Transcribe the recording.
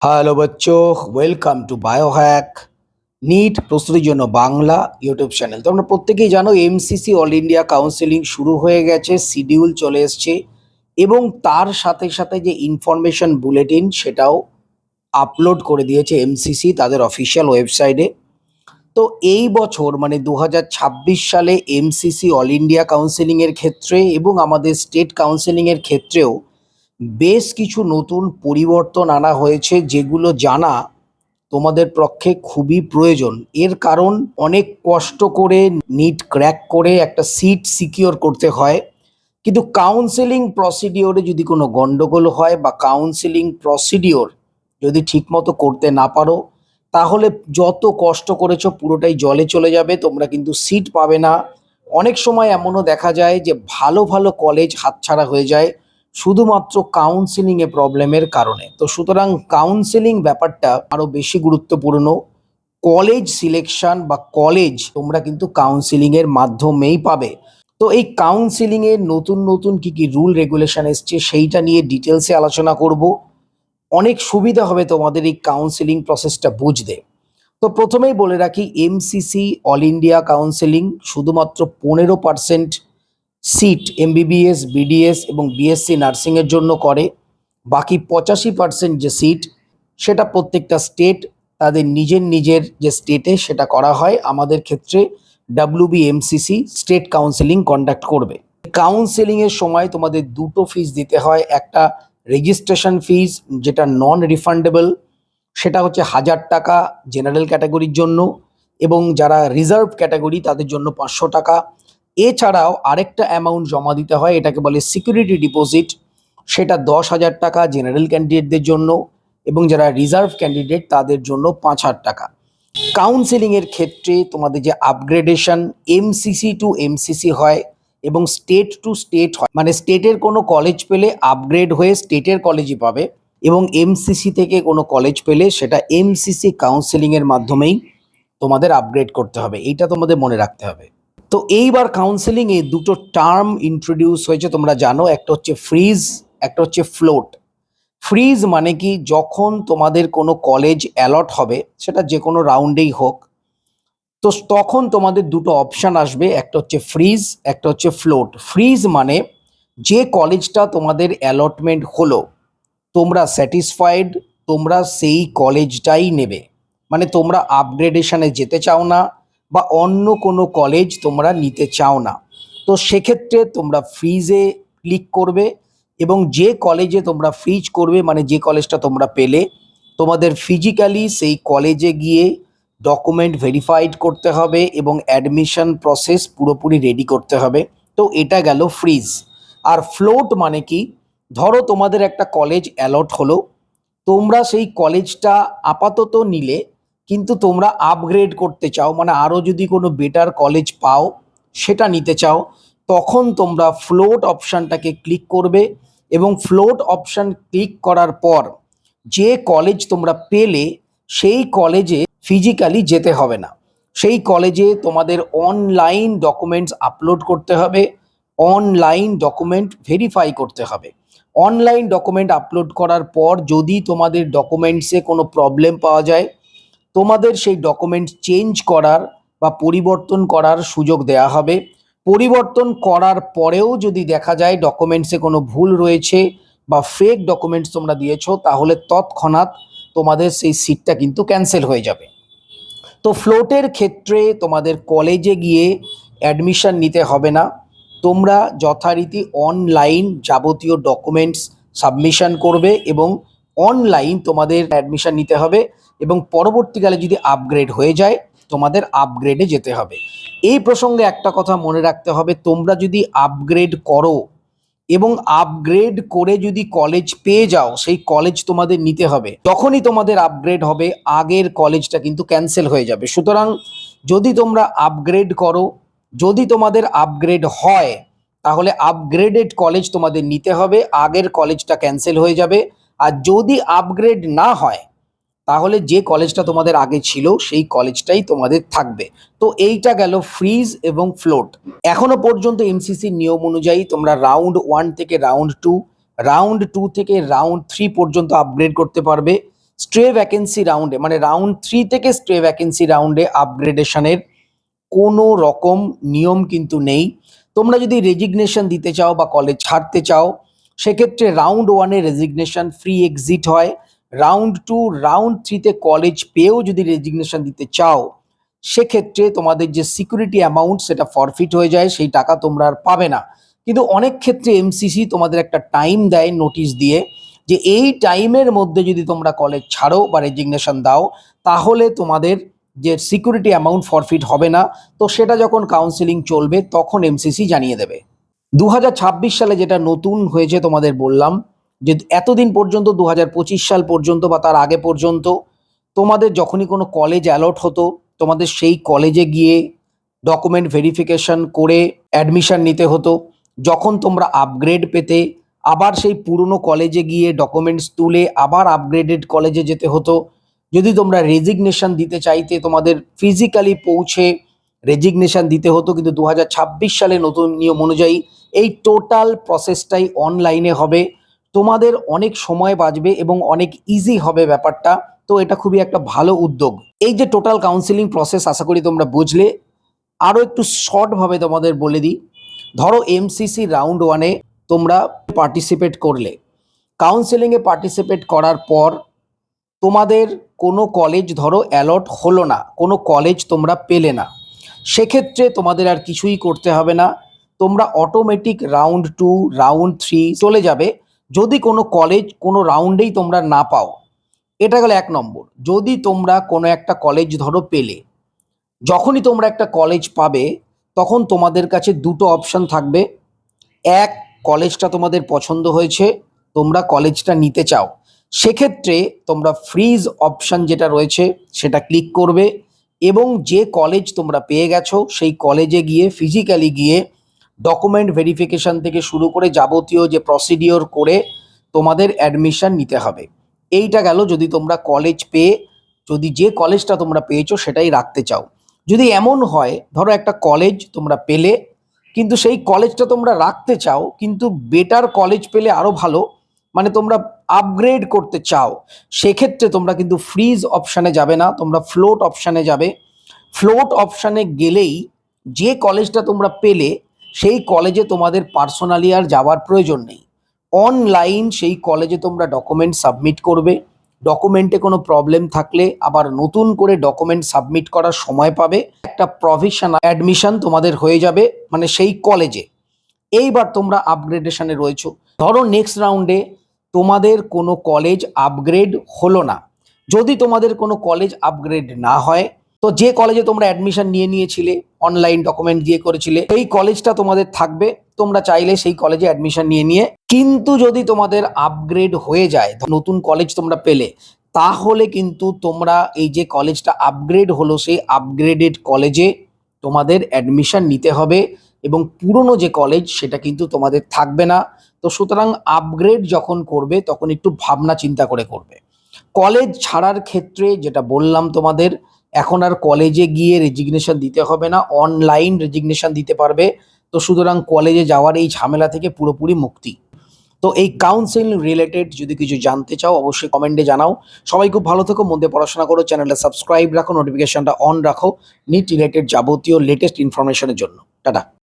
Hello বচ্চো, welcome to biohack NEET প্রস্তুতির জন্য বাংলা ইউটিউব চ্যানেল। তোমরা প্রত্যেকেই জানো এমসিসি অল ইন্ডিয়া কাউন্সিলিং শুরু হয়ে গেছে, শিডিউল চলে এসছে এবং তার সাথে সাথে যে ইনফরমেশন বুলেটিন সেটাও আপলোড করে দিয়েছে এমসিসি তাদের অফিসিয়াল ওয়েবসাইটে। তো এই বছর মানে 2026 সালে এমসিসি অল ইন্ডিয়া কাউন্সিলিংয়ের ক্ষেত্রে এবং আমাদের স্টেট কাউন্সিলিংয়ের ক্ষেত্রেও বেশ কিছু নতুন পরিবর্তন আনা হয়েছে, যেগুলো জানা তোমাদের পক্ষে খুবই প্রয়োজন। এর কারণ অনেক কষ্ট করে নিট ক্র্যাক করে একটা সিট সিকিওর করতে হয়, কিন্তু কাউন্সেলিং প্রসিডিওরে যদি কোনো গন্ডগোল হয় বা কাউন্সেলিং প্রসিডিওর যদি ঠিকমতো করতে না পারো, তাহলে যত কষ্ট করেছো পুরোটাই জলে চলে যাবে, তোমরা কিন্তু সিট পাবে না। অনেক সময় এমনও দেখা যায় যে ভালো ভালো কলেজ হাতছাড়া হয়ে যায় শুধুমাত্র কাউন্সেলিংয়ে প্রবলেমের কারণে। তো সুতরাং কাউন্সেলিং ব্যাপারটা আরও বেশি গুরুত্বপূর্ণ। কলেজ সিলেকশন বা কলেজ তোমরা কিন্তু কাউন্সেলিংয়ের মাধ্যমেই পাবে। তো এই কাউন্সেলিংয়ের নতুন নতুন কি কি রুল রেগুলেশন এসছে সেইটা নিয়ে ডিটেলসে আলোচনা করব। অনেক সুবিধা হবে তোমাদের এই কাউন্সেলিং প্রসেসটা বুঝতে। তো প্রথমেই বলে রাখি, এমসিসি অল ইন্ডিয়া কাউন্সেলিং শুধুমাত্র 15% সিট এমবিবিএস, বিডিএস এবং বিএসসি নার্সিংয়ের জন্য করে। বাকি 85% যে সিট সেটা প্রত্যেকটা স্টেট তাদের নিজের নিজের যে স্টেটে সেটা করা হয়। আমাদের ক্ষেত্রে ডাব্লিউবিএমসিসি স্টেট কাউন্সেলিং কন্ডাক্ট করবে। কাউন্সেলিংয়ের সময় তোমাদের দুটো ফিস দিতে হয়। একটা রেজিস্ট্রেশন ফিস যেটা নন রিফান্ডেবল, সেটা হচ্ছে 1000 টাকা জেনারেল ক্যাটাগরির জন্য, এবং যারা রিজার্ভ ক্যাটাগরি তাদের জন্য 500 টাকা। এছাড়াও আরেকটা অ্যামাউন্ট জমা দিতে হয়, এটাকে বলে সিকিউরিটি ডিপোজিট, সেটা 10,000 টাকা জেনারেল ক্যান্ডিডেটদের জন্য, এবং যারা রিজার্ভ ক্যান্ডিডেট তাদের জন্য 5,000 টাকা। কাউন্সেলিংয়ের ক্ষেত্রে তোমাদের যে আপগ্রেডেশন এমসিসি টু এমসিসি হয় এবং স্টেট টু স্টেট হয়, মানে স্টেটের কোনো কলেজ পেলে আপগ্রেড হয়ে স্টেটের কলেজই পাবে, এবং এমসিসি থেকে কোনো কলেজ পেলে সেটা এমসিসি কাউন্সেলিংয়ের মাধ্যমেই তোমাদের আপগ্রেড করতে হবে। এইটা তোমাদের মনে রাখতে হবে। তো এইবার কাউন্সেলিংয়ে দুটো টার্ম ইন্ট্রোডিউস হয়েছে, তোমরা জানো, একটা হচ্ছে ফ্রিজ, একটা হচ্ছে ফ্লোট। ফ্রিজ মানে কি, যখন তোমাদের কোনো কলেজ অ্যালট হবে, সেটা যে কোনো রাউন্ডেই হোক, তো তখন তোমাদের দুটো অপশান আসবে, একটা হচ্ছে ফ্রিজ, একটা হচ্ছে ফ্লোট। ফ্রিজ মানে যে কলেজটা তোমাদের অ্যালটমেন্ট হলো, তোমরা স্যাটিসফাইড, তোমরা সেই কলেজটাই নেবে, মানে তোমরা আপগ্রেডেশনে যেতে চাও না বা অন্য কোনো কলেজ তোমরা নিতে চাও না। তো সেক্ষেত্রে তোমরা ফ্রিজে ক্লিক করবে, এবং যে কলেজে তোমরা ফ্রিজ করবে মানে যে কলেজটা তোমরা পেলে, তোমাদের ফিজিক্যালি সেই কলেজে গিয়ে ডকুমেন্ট ভেরিফাইড করতে হবে এবং অ্যাডমিশন প্রসেস পুরোপুরি রেডি করতে হবে। তো এটা গেল ফ্রিজ। আর ফ্লোট মানে কি, ধরো তোমাদের একটা কলেজ অ্যালট হলো, তোমরা সেই কলেজটা আপাতত নিলে, কিন্তু তোমরা আপগ্রেড করতে চাও, মানে আরও যদি কোনো বেটার কলেজ পাও সেটা নিতে চাও, তখন তোমরা ফ্লোট অপশানটাকে ক্লিক করবে, এবং ফ্লোট অপশান ক্লিক করার পর যে কলেজ তোমরা পেলে সেই কলেজে ফিজিক্যালি যেতে হবে না। সেই কলেজে তোমাদের অনলাইন ডকুমেন্টস আপলোড করতে হবে, অনলাইন ডকুমেন্ট ভেরিফাই করতে হবে। অনলাইন ডকুমেন্ট আপলোড করার পর যদি তোমাদের ডকুমেন্টসে কোনো প্রবলেম পাওয়া যায়, তোমাদের সেই ডকুমেন্ট চেঞ্জ করার বা পরিবর্তন করার সুযোগ দেওয়া হবে। পরিবর্তন করার পরেও যদি দেখা যায় ডকুমেন্টসে কোনো ভুল রয়েছে বা ফেক ডকুমেন্টস তোমরা দিয়েছো, তাহলে তৎক্ষণাৎ তোমাদের সেই সিটটা কিন্তু ক্যান্সেল হয়ে যাবে। তো ফ্লোটের ক্ষেত্রে তোমাদের কলেজে গিয়ে অ্যাডমিশন নিতে হবে না, তোমরা যথারীতি অনলাইন যাবতীয় ডকুমেন্টস সাবমিশন করবে এবং অনলাইন তোমাদের অ্যাডমিশন নিতে হবে, এবং পরবর্তীকালে যদি আপগ্রেড হয়ে যায় তোমাদের আপগ্রেডে যেতে হবে। এই প্রসঙ্গে একটা কথা মনে রাখতে হবে, তোমরা যদি আপগ্রেড করো এবং আপগ্রেড করে যদি কলেজ পেয়ে যাও, সেই কলেজ তোমাদের নিতে হবে। যখনই তোমাদের আপগ্রেড হবে আগের কলেজটা কিন্তু ক্যান্সেল হয়ে যাবে। সুতরাং যদি তোমরা আপগ্রেড করো, যদি তোমাদের আপগ্রেড হয়, তাহলে আপগ্রেডেড কলেজ তোমাদের নিতে হবে, আগের কলেজটা ক্যান্সেল হয়ে যাবে। আর যদি আপগ্রেড না হয়, তাহলে যে কলেজটা তোমাদের আগে ছিল সেই কলেজটাই তোমাদের থাকবে। তো এইটা গেল ফ্রিজ এবং ফ্লোট। এখনো পর্যন্ত এমসিসির নিয়ম অনুযায়ী তোমরা রাউন্ড 1 থেকে রাউন্ড 2, রাউন্ড 2 থেকে রাউন্ড 3 পর্যন্ত আপগ্রেড করতে পারবে। স্ট্রে ভ্যাকেন্সি রাউন্ডে মানে রাউন্ড 3 থেকে স্ট্রে ভ্যাকেন্সি রাউন্ডে আপগ্রেডেশনের কোনো রকম নিয়ম কিন্তু নেই। তোমরা যদি রেজিগনেশন দিতে চাও বা কলেজ ছাড়তে চাও, সেক্ষেত্রে রাউন্ড 1-এ রেজিগনেশন ফ্রি এক্সিট হয়। রাউন্ড 2, রাউন্ড 3-তে কলেজ পেয়েও যদি রেজিগনেশন দিতে চাও, সেক্ষেত্রে তোমাদের যে সিকিউরিটি অ্যামাউন্ট সেটা ফরফিট হয়ে যায়, সেই টাকা তোমরা আর পাবে না। কিন্তু অনেক ক্ষেত্রে এমসিসি তোমাদের একটা টাইম দেয় নোটিশ দিয়ে, যে এই টাইমের মধ্যে যদি তোমরা কলেজ ছাড়ো বা রেজিগনেশন দাও, তাহলে তোমাদের যে সিকিউরিটি অ্যামাউন্ট ফরফিট হবে না। তো সেটা যখন কাউন্সিলিং চলবে তখন এমসিসি জানিয়ে দেবে। 2026 সালে যেটা নতুন হয়েছে তোমাদের বললাম, যে এতদিন পর্যন্ত 2025 সাল পর্যন্ত বা তার আগে পর্যন্ত তোমাদের যখনই কোনো কলেজ অ্যালট হতো, তোমাদের সেই কলেজে গিয়ে ডকুমেন্ট ভেরিফিকেশন করে অ্যাডমিশন নিতে হতো। যখন তোমরা আপগ্রেড পেতে, আবার সেই পুরনো কলেজে গিয়ে ডকুমেন্টস তুলে আবার আপগ্রেডেড কলেজে যেতে হতো। যদি তোমরা রেজিগনেশন দিতে চাইতে, তোমাদের ফিজিক্যালি পৌঁছে রেজিগনেশন দিতে হতো। কিন্তু 2026 সালে নতুন নিয়ম অনুযায়ী এই টোটাল প্রসেসটাই অনলাইনে হবে। তোমাদের অনেক সময় বাঁচবে এবং অনেক ইজি হবে ব্যাপারটা। তো এটা খুবই একটা ভালো উদ্যোগ। এই যে টোটাল কাউন্সিলিং প্রসেস, আশা করি তোমরা বুঝলে। আরও একটু শর্টভাবে তোমাদের বলে দিই। ধরো এমসিসি রাউন্ড 1-এ তোমরা পার্টিসিপেট করলে, কাউন্সিলিংয়ে পার্টিসিপেট করার পর তোমাদের কোনো কলেজ ধরো অ্যালট হলো না, কোনো কলেজ তোমরা পেলে না, সেক্ষেত্রে তোমাদের আর কিছুই করতে হবে না। তোমরা অটোমেটিক রাউন্ড 2, রাউন্ড 3 চলে যাবে যদি কোনো কলেজ কোনো রাউন্ডেই তোমরা না পাও। এটা গেল 1 নম্বর। যদি তোমরা কোনো একটা কলেজ ধরো পেলে, যখনই তোমরা একটা কলেজ পাবে তখন তোমাদের কাছে দুটো অপশন থাকবে। এক, কলেজটা তোমাদের পছন্দ হয়েছে, তোমরা কলেজটা নিতে চাও, সেক্ষেত্রে তোমরা ফ্রিজ অপশন যেটা রয়েছে সেটা ক্লিক করবে এবং যে কলেজ তোমরা পেয়ে গেছো সেই কলেজে গিয়ে ফিজিক্যালি গিয়ে ডকুমেন্ট ভেরিফিকেশন থেকে শুরু করে যাবতীয় যে প্রসিডিওর করে তোমাদের অ্যাডমিশন নিতে হবে। এইটা গেল যদি তোমরা কলেজ পেয়ে, যদি যে কলেজটা তোমরা পেয়েছো সেটাই রাখতে চাও। যদি এমন হয় ধরো একটা কলেজ তোমরা পেলে কিন্তু সেই কলেজটা তোমরা রাখতে চাও, কিন্তু বেটার কলেজ পেলে আরো ভালো, মানে তোমরা আপগ্রেড করতে চাও, সেক্ষেত্রে তোমরা কিন্তু ফ্রিজ অপশানে যাবে না, তোমরা ফ্লোট অপশানে যাবে। ফ্লোট অপশানে গেলেই যে কলেজটা তোমরা পেলে সেই কলেজে তোমাদের পার্সোনালি আর যাওয়ার প্রয়োজন নেই। অনলাইন সেই কলেজে তোমরা ডকুমেন্ট সাবমিট করবে। ডকুমেন্টে কোনো প্রবলেম থাকলে আবার নতুন করে ডকুমেন্ট সাবমিট করার সময় পাবে। একটা প্রভিশনাল অ্যাডমিশন তোমাদের হয়ে যাবে মানে সেই কলেজে। এইবার তোমরা আপগ্রেডেশনে রয়েছো। ধরো নেক্সট রাউন্ডে তোমাদের কোনো কলেজ আপগ্রেড হলো না। যদি তোমাদের কোনো কলেজ আপগ্রেড না হয়, তো যে কলেজে তোমরা অ্যাডমিশন নিয়েছিলে, অনলাইন ডকুমেন্ট দিয়ে করেছিলে, সেই কলেজটা তোমাদের থাকবে। তোমরা চাইলে সেই কলেজে অ্যাডমিশন নিয়ে কিন্তু যদি তোমাদের আপগ্রেড হয়ে যায়, নতুন কলেজ তোমরা পেলে, তাহলে কিন্তু তোমরা এই যে কলেজটা আপগ্রেড হলো সেই আপগ্রেডেড কলেজে তোমাদের অ্যাডমিশন নিতে হবে এবং পুরনো যে কলেজ সেটা কিন্তু তোমাদের থাকবে না। তো সুতরাং আপগ্রেড যখন করবে তখন একটু ভাবনা চিন্তা করে করবে। কলেজ ছাড়ার ক্ষেত্রে যেটা বললাম তোমাদের, এখন আর কলেজে গিয়ে রেজিগনেশন দিতে হবে না, অনলাইন রেজিগনেশন দিতে পারবে। তো সুতরাং কলেজে যাওয়ার এই ঝামেলা থেকে পুরোপুরি মুক্তি। তো এই কাউন্সিলিং রিলেটেড যদি কিছু জানতে চাও অবশ্যই কমেন্টে জানাও। সবাই খুব ভালো থেকো, মন দিয়ে পড়াশোনা করো, চ্যানেলটা সাবস্ক্রাইব রাখো, নোটিফিকেশনটা অন রাখো নিট রিলেটেড যাবতীয় লেটেস্ট ইনফরমেশনের জন্য। টাটা।